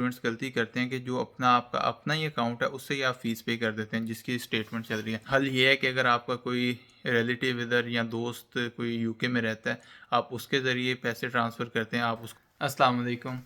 Students गलती करते हैं कि जो आपका अपना ही अकाउंट है उससे ही आप फ़ीस पे कर देते हैं जिसकी स्टेटमेंट चल रही है। हल ये है कि अगर आपका कोई रिलेटिव इधर या दोस्त कोई यूके में रहता है, आप उसके ज़रिए पैसे ट्रांसफ़र करते हैं। आप उसको अस्सलाम वालेकुम।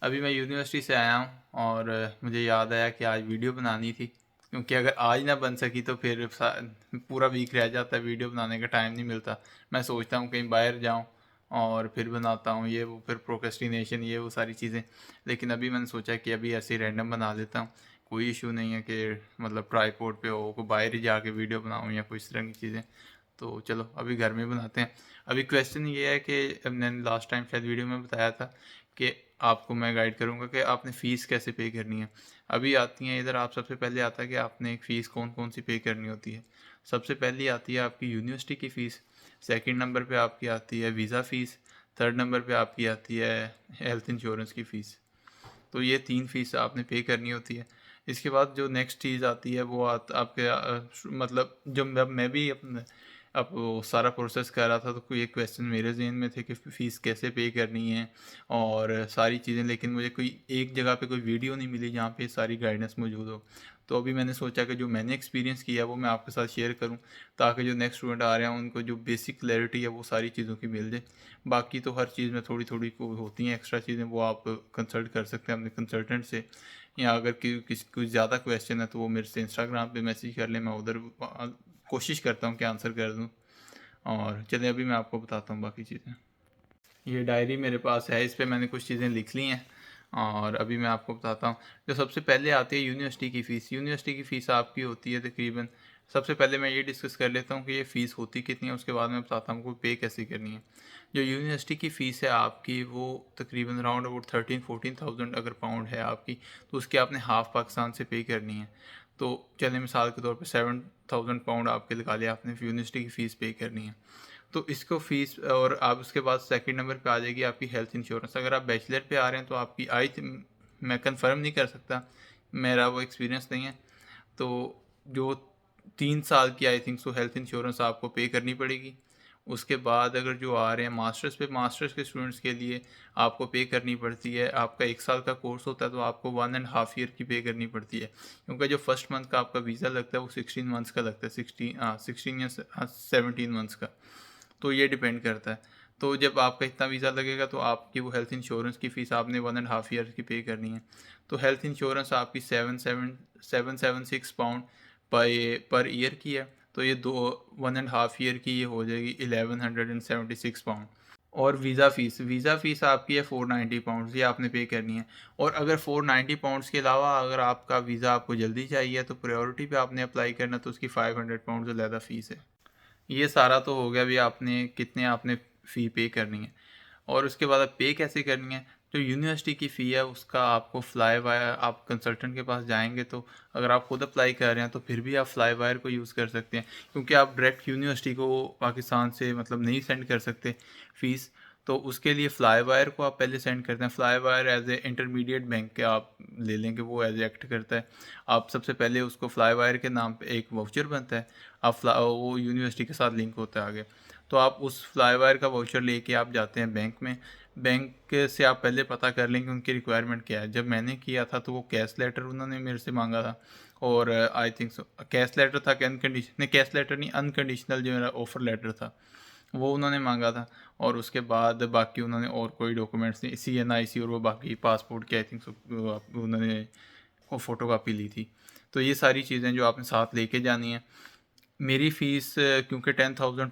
अभी मैं यूनिवर्सिटी से आया हूँ और मुझे याद आया कि आज वीडियो बनानी थी, क्योंकि अगर आज ना बन सकी तो फिर पूरा वीक रह जाता है, वीडियो बनाने का टाइम नहीं मिलता। मैं सोचता हूँ कहीं बाहर जाऊँ और फिर बनाता हूँ, ये वो फिर प्रोक्रेस्टिनेशन ये वो सारी चीज़ें। लेकिन अभी मैंने सोचा कि अभी ऐसे ही रैंडम बना लेता हूँ। कोई इशू नहीं है कि मतलब ट्राईपोड पे हो, को बाहर ही जाके वीडियो बनाऊँ या कोई इस तरह की चीज़ें। तो चलो अभी घर में बनाते हैं। अभी क्वेश्चन ये है कि मैंने लास्ट टाइम शायद वीडियो में बताया था कि आपको मैं गाइड करूँगा कि आपने फ़ीस कैसे पे करनी है। अभी आती हैं इधर, आप सबसे पहले आता है कि आपने एक फ़ीस कौन कौन सी पे करनी होती है। सबसे पहली आती है आपकी यूनिवर्सिटी की फ़ीस, सेकंड नंबर पे आपकी आती है वीज़ा फ़ीस, थर्ड नंबर पे आपकी आती है हेल्थ इंश्योरेंस की फ़ीस। तो ये 3 फ़ीस आपने पे करनी होती है। इसके बाद जो नेक्स्ट चीज़ आती है वो आपके मतलब जब मैं भी अपने अब वो सारा प्रोसेस कर रहा था तो कोई एक क्वेश्चन मेरे ज़हन में थे कि फ़ीस कैसे पे करनी है और सारी चीज़ें, लेकिन मुझे कोई एक जगह पे कोई वीडियो नहीं मिली जहाँ पे सारी गाइडेंस मौजूद हो। तो अभी मैंने सोचा कि जो मैंने एक्सपीरियंस किया है वो मैं आपके साथ शेयर करूँ, ताकि जो नेक्स्ट स्टूडेंट आ रहे हैं उनको जो बेसिक क्लैरिटी है वो सारी चीज़ों की मिल जाए। बाकी तो हर चीज़ में थोड़ी थोड़ी को होती हैं एक्स्ट्रा चीज़ें, वो आप कंसल्ट कर सकते हैं अपने कंसल्टेंट से, या अगर किसी कोई ज़्यादा क्वेश्चन है तो वो मेरे से इंस्टाग्राम पे मैसेज कर ले, मैं उधर कोशिश करता हूँ कि आंसर कर दूँ। और चलिए अभी मैं आपको बताता हूँ बाकी चीज़ें। ये डायरी मेरे पास है, इस पे मैंने कुछ चीज़ें लिख ली हैं और अभी मैं आपको बताता हूँ। जो सबसे पहले आती है यूनिवर्सिटी की फ़ीस। यूनिवर्सिटी की फ़ीस आपकी होती है तकरीबन, सबसे पहले मैं ये डिस्कस कर लेता हूँ कि ये फ़ीस होती कितनी है, उसके बाद मैं बताता हूँ कि पे कैसे करनी है। जो यूनिवर्सिटी की फ़ीस है आपकी वो तकरीबन अराउंड अबाउट 13-14,000 अगर पाउंड है आपकी, तो उसकी आपने हाफ़ पाकिस्तान से पे करनी है। तो चलिए मिसाल के तौर पे 7,000 पाउंड आपके लगा लिया आपने, यूनिवर्सिटी की फ़ीस पे करनी है। तो इसको फ़ीस, और आप उसके बाद सेकंड नंबर पे आ जाएगी आपकी हेल्थ इंश्योरेंस। अगर आप बैचलर पे आ रहे हैं तो आपकी मैं कंफर्म नहीं कर सकता, मेरा वो एक्सपीरियंस नहीं है। तो जो 3 साल की आई थिंक सो हेल्थ इंश्योरेंस आपको पे करनी पड़ेगी। उसके बाद अगर जो आ रहे हैं मास्टर्स पे, मास्टर्स के स्टूडेंट्स के लिए आपको पे करनी पड़ती है। आपका 1 साल का कोर्स होता है तो आपको 1.5 ईयर की पे करनी पड़ती है, क्योंकि जो फर्स्ट मंथ का आपका वीज़ा लगता है वो 16 मंथ्स का लगता है, 16 या 17 मंथ्स का। तो ये डिपेंड करता है। तो जब आपका इतना वीज़ा लगेगा तो आपकी वो हेल्थ इंश्योरेंस की फ़ीस आपने 1.5 ईयर की पे करनी है। तो हेल्थ इंश्योरेंस आपकी 776 पाउंड पर ईयर की है। तो ये दो 1.5 ईयर की ये हो जाएगी 1176 पाउंड। और वीज़ा फ़ीस आपकी है 490 पाउंड्स, ये आपने पे करनी है। और अगर 490 पाउंड्स के अलावा अगर आपका वीज़ा आपको जल्दी चाहिए तो प्रायोरिटी पे आपने अप्लाई करना, तो उसकी 500 पाउंड ज़्यादा फ़ीस है। ये सारा तो हो गया, अभी आपने कितने आपने फ़ी पे करनी है और उसके बाद आप पे कैसे करनी है। जो यूनिवर्सिटी की फ़ी है उसका आपको फ्लाई वायर, आप कंसल्टेंट के पास जाएंगे तो अगर आप खुद अप्लाई कर रहे हैं तो फिर भी आप फ्लाई वायर को यूज़ कर सकते हैं, क्योंकि आप डायरेक्ट यूनिवर्सिटी को पाकिस्तान से मतलब नहीं सेंड कर सकते फ़ीस। तो उसके लिए फ्लाई वायर को आप पहले सेंड करते हैं। Fly wire as a intermediate bank के आप ले लेंगे, वो एज एक्ट करता है। आप सबसे पहले उसको फ्लाई वायर के नाम पे एक वाउचर बनता है, वो यूनिवर्सिटी के साथ लिंक होता है आगे। तो आप उस फ्लाई वायर का वाउचर लेके आप जाते हैं बैंक में। बैंक से आप पहले पता कर लेंगे उनकी रिक्वायरमेंट क्या है। जब मैंने किया था तो वो कैश लेटर उन्होंने मेरे से मांगा था, और I think so cash letter था कि अनकंडीशन नहीं, कैश लेटर नहीं, अनकंडीशनल जो मेरा ऑफर लेटर था वो उन्होंने मांगा था। और उसके बाद बाकी उन्होंने और कोई डॉक्यूमेंट्स नहीं, CNIC और वो बाकी पासपोर्ट की आई थिंक सो उन्होंने वो फ़ोटो कापी ली थी। तो ये सारी चीज़ें जो आपने साथ लेके जानी है। मेरी फ़ीस क्योंकि 10,000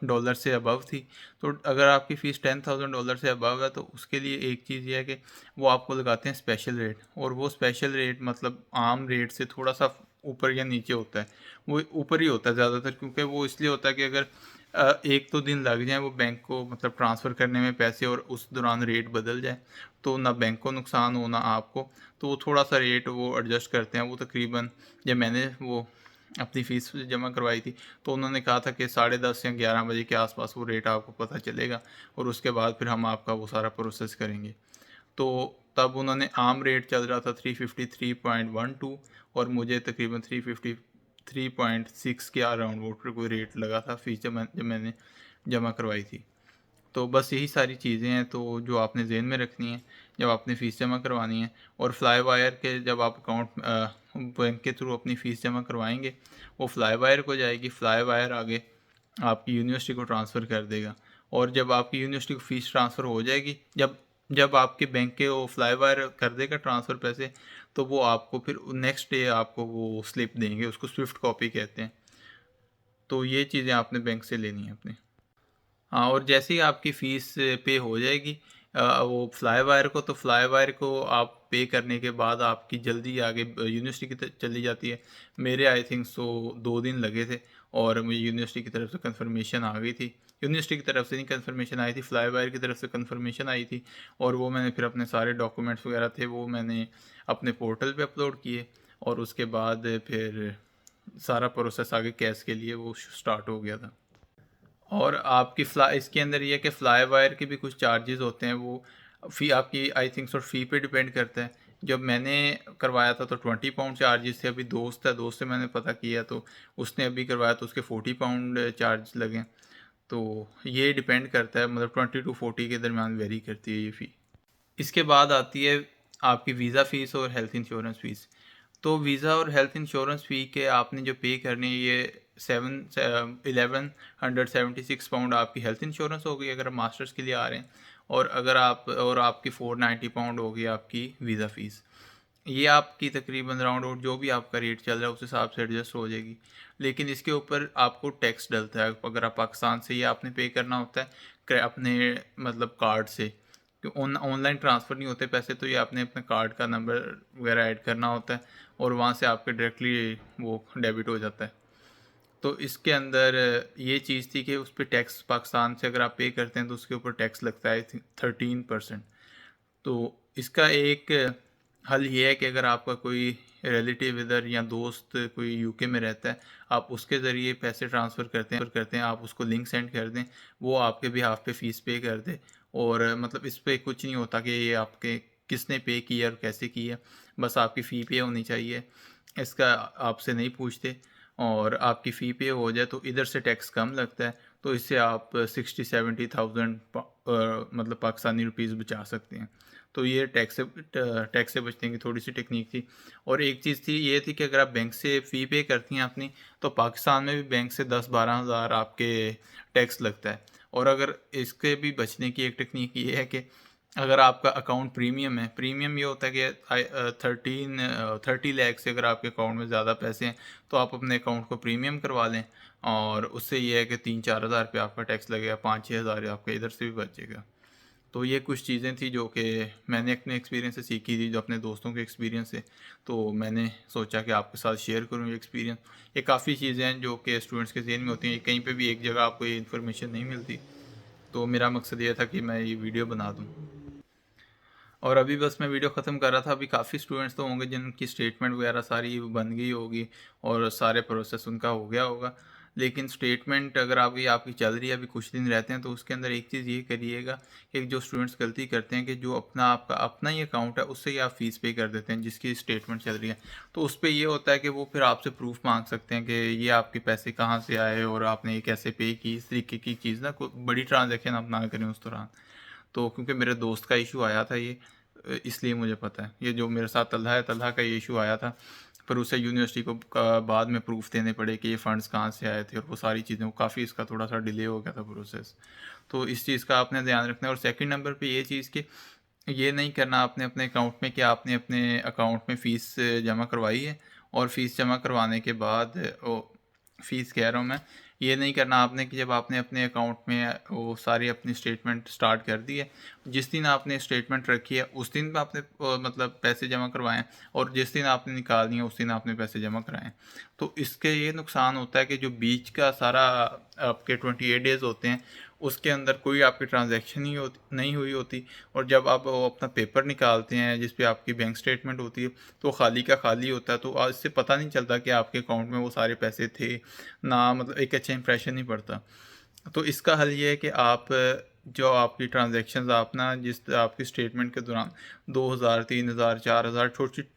डॉलर से अबव थी, तो अगर आपकी फ़ीस 10,000 डॉलर से अबव है तो उसके लिए एक चीज़ ये है कि वो आपको लगाते हैं स्पेशल रेट। और वो स्पेशल रेट मतलब आम रेट से थोड़ा सा ऊपर या नीचे होता है। वो ऊपर ही होता है ज़्यादातर, क्योंकि वो इसलिए होता है कि अगर एक तो दिन लग जाए वो बैंक को मतलब ट्रांसफ़र करने में पैसे, और उस दौरान रेट बदल जाए तो ना बैंक को नुकसान हो ना आपको। तो वो थोड़ा सा रेट वो एडजस्ट करते हैं। वो तकरीबन जब मैंने वो अपनी फ़ीस जमा करवाई थी तो उन्होंने कहा था कि 10:30 या 11 बजे के आसपास वो रेट आपको पता चलेगा, और उसके बाद फिर हम आपका वो सारा प्रोसेस करेंगे। तो तब उन्होंने आम रेट चल रहा था 353.12, और मुझे तकरीबन 353.6 के अराउंड वो कोई रेट लगा था फ़ीस जब मैंने जमा करवाई थी। तो बस यही सारी चीज़ें हैं तो जो आपने ज़हन में रखनी है। जब आपने फ़ीस जमा करवानी है, और फ्लाई वायर के जब आप अकाउंट बैंक के थ्रू अपनी फ़ीस जमा करवाएंगे, वो फ्लाई वायर को जाएगी, फ्लाई वायर आगे आपकी यूनिवर्सिटी को ट्रांसफ़र कर देगा। और जब आपकी यूनिवर्सिटी को फ़ीस ट्रांसफ़र हो जाएगी, जब जब आपके बैंक के वो फ्लाई वायर कर देगा ट्रांसफ़र पैसे, तो वो आपको फिर नेक्स्ट डे आपको वो स्लिप देंगे, उसको स्विफ्ट कॉपी कहते हैं। तो ये चीज़ें आपने बैंक से लेनी है अपने। हाँ, और जैसे ही आपकी फ़ीस पे हो जाएगी वो फ्लाई वायर को, तो फ्लाई वायर को आप पे करने के बाद आपकी जल्दी आगे यूनिवर्सिटी की चली जाती है। मेरे आई थिंक सो 2 दिन लगे थे और मुझे यूनिवर्सिटी की तरफ से कंफर्मेशन आ गई थी। यूनिवर्सिटी की तरफ से नहीं कंफर्मेशन आई थी, फ्लाई वायर की तरफ से कंफर्मेशन आई थी, और वो मैंने फिर अपने सारे डॉक्यूमेंट्स वगैरह थे वो मैंने अपने पोर्टल पे अपलोड किए, और उसके बाद फिर सारा प्रोसेस आगे कैश के लिए वो स्टार्ट हो गया था। और आपकी इसके अंदर ये है कि फ्लाई वायर के भी कुछ चार्जेस होते हैं, वो फ़ी आपकी आई थिंक सो फ़ी पे डिपेंड करता है। जब मैंने करवाया था तो 20 पाउंड चार्जेस थे, अभी दोस्त है, दोस्त से मैंने पता किया तो उसने अभी करवाया तो उसके 40 पाउंड चार्ज लगे। तो ये डिपेंड करता है, मतलब 20 टू 40 के दरमियान वेरी करती है ये फ़ी। इसके बाद आती है आपकी वीज़ा फ़ीस और हेल्थ इंश्योरेंस फ़ीस। तो वीज़ा और हेल्थ इंश्योरेंस फ़ी के आपने जो पे करनी है, ये 1176 पाउंड आपकी हेल्थ इंश्योरेंस हो गई अगर आप मास्टर्स के लिए आ रहे हैं, और आपकी 490 पाउंड होगी आपकी वीज़ा फ़ीस। ये आपकी तकरीबन राउंड और जो भी आपका रेट चल रहा है उस हिसाब से एडजस्ट हो जाएगी। लेकिन इसके ऊपर आपको टैक्स डलता है, अगर आप पाकिस्तान से, ये आपने पे करना होता है अपने मतलब कार्ड से। ऑनलाइन ट्रांसफ़र नहीं होते पैसे, तो ये आपने अपने कार्ड का नंबर वगैरह ऐड करना होता है, और वहाँ से आपके डायरेक्टली वो डेबिट हो जाता है। तो इसके अंदर ये चीज़ थी कि उस पर टैक्स पाकिस्तान से अगर आप पे करते हैं तो उसके ऊपर टैक्स लगता है 13%। तो इसका एक हल ये है कि अगर आपका कोई रिलेटिव इधर या दोस्त कोई यूके में रहता है, आप उसके ज़रिए पैसे ट्रांसफ़र करते हैं, आप उसको लिंक सेंड कर दें, वो आपके बिहाफ़ पे फ़ीस पे कर दे। और मतलब इस पे कुछ नहीं होता कि ये आपके किसने पे किया और कैसे किया, बस आपकी फ़ी पे होनी चाहिए, इसका आपसे नहीं पूछते। और आपकी फ़ी पे हो जाए तो इधर से टैक्स कम लगता है, तो इससे आप 60-70,000 मतलब पाकिस्तानी रुपीज़ बचा सकते हैं। तो ये टैक्स से बचने की थोड़ी सी टेक्निक थी। और एक चीज़ थी, ये थी कि अगर आप बैंक से फ़ी पे करती हैं अपनी, तो पाकिस्तान में भी बैंक से 10-12 हज़ार आपके टैक्स लगता है। और अगर इसके भी बचने की एक टेक्निक ये है कि अगर आपका अकाउंट प्रीमियम है, प्रीमियम ये होता है कि 30 लाख से अगर आपके अकाउंट में ज़्यादा पैसे हैं तो आप अपने अकाउंट को प्रीमियम करवा लें, और उससे ये है कि 3-4 हज़ार रुपये आपका टैक्स लगेगा, 5-6 हज़ार आपका इधर से भी बचेगा। तो ये कुछ चीज़ें थी जो कि मैंने अपने एक्सपीरियंस से सीखी थी, जो अपने दोस्तों के एक्सपीरियंस से, तो मैंने सोचा कि आपके साथ शेयर करूँ ये एक्सपीरियंस। ये काफ़ी चीज़ें हैं जो कि स्टूडेंट्स के ज़हन में होती हैं, ये कहीं पे भी एक जगह आपको ये इन्फॉर्मेशन नहीं मिलती, तो मेरा मकसद ये था कि मैं ये वीडियो बना दूँ। और अभी बस मैं वीडियो ख़त्म कर रहा था, अभी काफ़ी स्टूडेंट्स तो होंगे जिनकी स्टेटमेंट वगैरह सारी बन गई होगी और सारे प्रोसेस उनका हो गया होगा। लेकिन स्टेटमेंट अगर आपकी चल रही है, अभी कुछ दिन रहते हैं, तो उसके अंदर एक चीज़ ये करिएगा कि जो स्टूडेंट्स गलती करते हैं कि जो आपका अपना ही अकाउंट है उससे ही आप फ़ीस पे कर देते हैं जिसकी स्टेटमेंट चल रही है। तो उस पर ये होता है कि वो फिर आपसे प्रूफ मांग सकते हैं कि ये आपके पैसे कहाँ से आए और आपने ये कैसे पे की, इस तरीके की चीज़ ना, कोई बड़ी ट्रांजेक्शन आप ना करें उस दौरान। तो क्योंकि मेरे दोस्त का इशू आया था ये, इसलिए मुझे पता है। ये जो मेरे साथ तलहा है, तलहा का ये इशू आया था, पर उसे यूनिवर्सिटी को बाद में प्रूफ देने पड़े कि ये फ़ंड्स कहाँ से आए थे और वो सारी चीज़ें, वो काफ़ी इसका थोड़ा सा डिले हो गया था प्रोसेस। तो इस चीज़ का आपने ध्यान रखना है। और सेकंड नंबर पे ये चीज़ कि ये नहीं करना आपने अपने अकाउंट में कि आपने अपने अकाउंट में फ़ीस जमा करवाई है, और फ़ीस जमा करवाने के बाद फ़ीस कह रहा हूँ मैं, ये नहीं करना आपने कि जब आपने अपने अकाउंट में वो सारी अपनी स्टेटमेंट स्टार्ट कर दी है, जिस दिन आपने स्टेटमेंट रखी है उस दिन पे आपने मतलब पैसे जमा करवाएं, और जिस दिन आपने निकालनी है उस दिन आपने पैसे जमा कराएं। तो इसके ये नुकसान होता है कि जो बीच का सारा आपके 28 डेज़ होते हैं उसके अंदर कोई आपकी ट्रांजैक्शन नहीं हुई होती, और जब आप वो अपना पेपर निकालते हैं जिस पे आपकी बैंक स्टेटमेंट होती है, तो खाली का खाली होता है, तो इससे पता नहीं चलता कि आपके अकाउंट में वो सारे पैसे थे ना, मतलब एक अच्छा इंप्रेशन नहीं पड़ता। तो इसका हल ये है कि आप जो आपकी ट्रांजैक्शंस आप ना, जिस आपकी स्टेटमेंट के दौरान 2000 3000 4000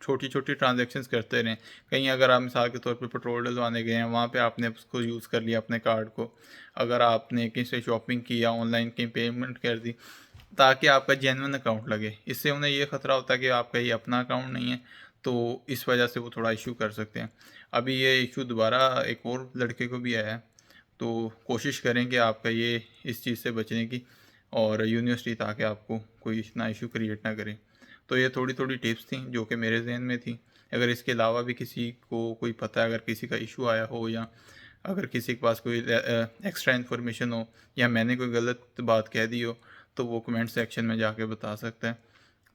छोटी छोटी ट्रांजैक्शंस करते रहें। कहीं अगर आप मिसाल के तौर पे पेट्रोल डलवाने गए हैं, वहाँ पे आपने उसको यूज़ कर लिया अपने कार्ड को, अगर आपने कहीं से शॉपिंग की या ऑनलाइन कहीं पेमेंट कर दी, ताकि आपका जेन्युइन अकाउंट लगे। इससे उन्हें ये ख़तरा होता है कि आपका ये अपना अकाउंट नहीं है, तो इस वजह से वो थोड़ा इशू कर सकते हैं। अभी ये इशू दोबारा एक और लड़के को भी आया है, तो कोशिश करें कि आपका ये इस चीज़ से बचने की, और यूनिवर्सिटी ताकि आपको कोई इतना इशू क्रिएट ना करे। तो ये थोड़ी थोड़ी टिप्स थी जो कि मेरे जहन में थी। अगर इसके अलावा भी किसी को कोई पता है, अगर किसी का इशू आया हो, या अगर किसी के पास कोई एक्स्ट्रा इन्फॉर्मेशन हो, या मैंने कोई गलत बात कह दी हो, तो वो कमेंट सेक्शन में जाके बता सकता है।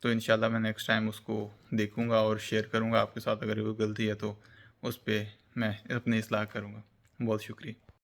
तो इंशाल्लाह मैं नेक्स्ट टाइम उसको देखूंगा और शेयर करूंगा आपके साथ। अगर कोई गलती है तो उस पे मैं अपनी इस्लाह करूंगा। बहुत शुक्रिया।